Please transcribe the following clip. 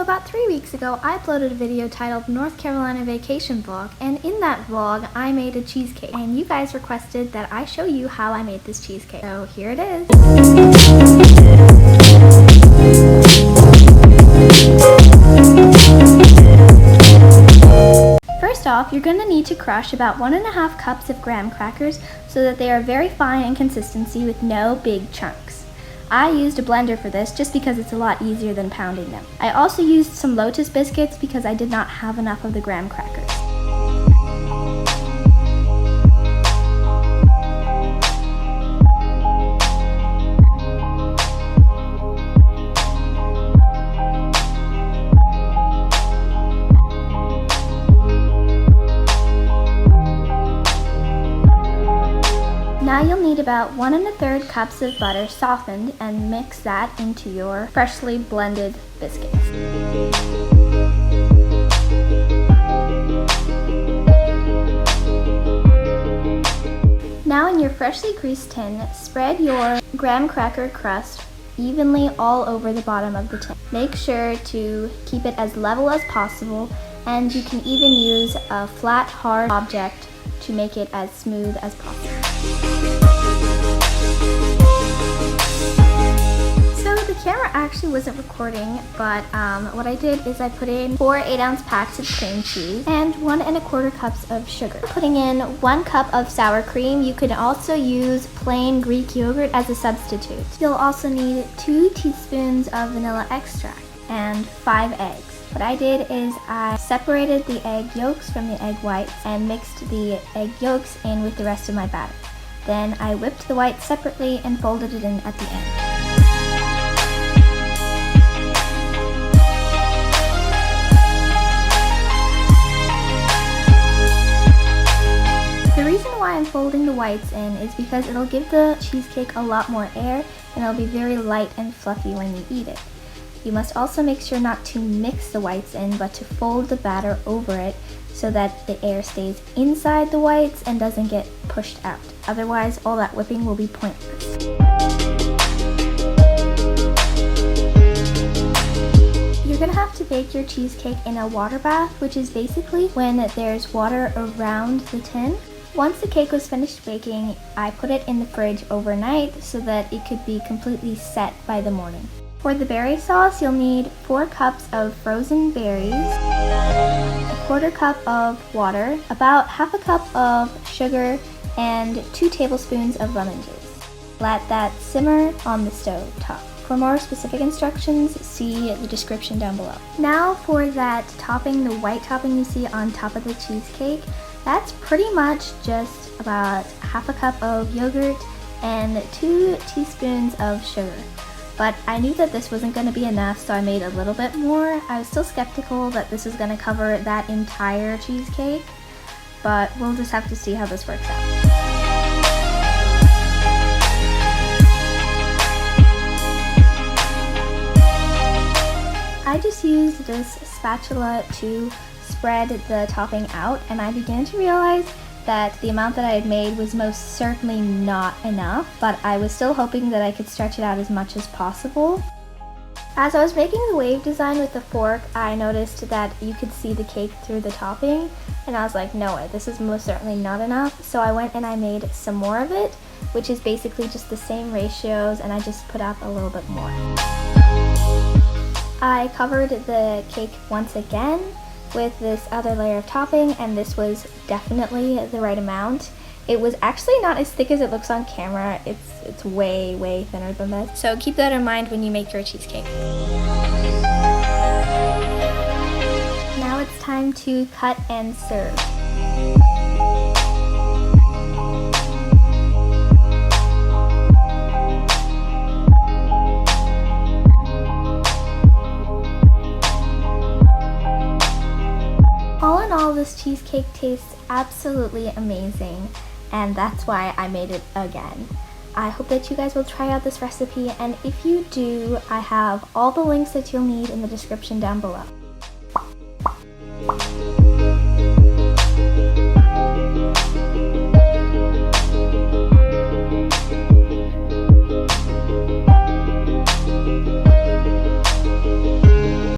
about 3 weeks ago, I uploaded a video titled North Carolina Vacation Vlog, and in that vlog, I made a cheesecake. And you guys requested that I show you how I made this cheesecake. So here it is. First off, you're going to need to crush about 1.5 cups of graham crackers so that they are very fine in consistency with no big chunks. I used a blender for this just because it's a lot easier than pounding them. I also used some Lotus biscuits because I did not have enough of the graham crackers. Now you'll need about 1 1/3 cups of butter softened and mix that into your freshly blended biscuits. Now in your freshly greased tin, spread your graham cracker crust evenly all over the bottom of the tin. Make sure to keep it as level as possible, and you can even use a flat, hard object to make it as smooth as possible. So the camera actually wasn't recording, but what I did is I put in 4 8-ounce packs of cream cheese and 1 1/4 cups of sugar. Putting in 1 cup of sour cream. You could also use plain Greek yogurt as a substitute. You'll also need 2 teaspoons of vanilla extract and 5 eggs. What I did is I separated the egg yolks from the egg whites and mixed the egg yolks in with the rest of my batter. Then I whipped the whites separately and folded it in at the end. The reason why I'm folding the whites in is because it'll give the cheesecake a lot more air and it'll be very light and fluffy when you eat it. You must also make sure not to mix the whites in, but to fold the batter over it so that the air stays inside the whites and doesn't get pushed out. Otherwise, all that whipping will be pointless. You're gonna have to bake your cheesecake in a water bath, which is basically when there's water around the tin. Once the cake was finished baking, I put it in the fridge overnight so that it could be completely set by the morning. For the berry sauce, you'll need 4 cups of frozen berries, 1/4 cup of water, about 1/2 cup of sugar, and 2 tablespoons of lemon juice. Let that simmer on the stove top. For more specific instructions, see the description down below. Now for that topping, the white topping you see on top of the cheesecake, that's pretty much just about 1/2 cup of yogurt and 2 teaspoons of sugar. But I knew that this wasn't going to be enough, so I made a little bit more. I was still skeptical that this was going to cover that entire cheesecake, but we'll just have to see how this works out. I just used this spatula to spread the topping out, and I began to realize that the amount that I had made was most certainly not enough, but I was still hoping that I could stretch it out as much as possible. As I was making the wave design with the fork, I noticed that you could see the cake through the topping, and I was like, no way, this is most certainly not enough. So I went and I made some more of it, which is basically just the same ratios, and I just put out a little bit more. I covered the cake once again with this other layer of topping, and this was definitely the right amount. It was actually not as thick as it looks on camera. It's way, way thinner than this. So keep that in mind when you make your cheesecake. Now it's time to cut and serve. All in all, this cheesecake tastes absolutely amazing, and that's why I made it again. I hope that you guys will try out this recipe, and if you do, I have all the links that you'll need in the description down below.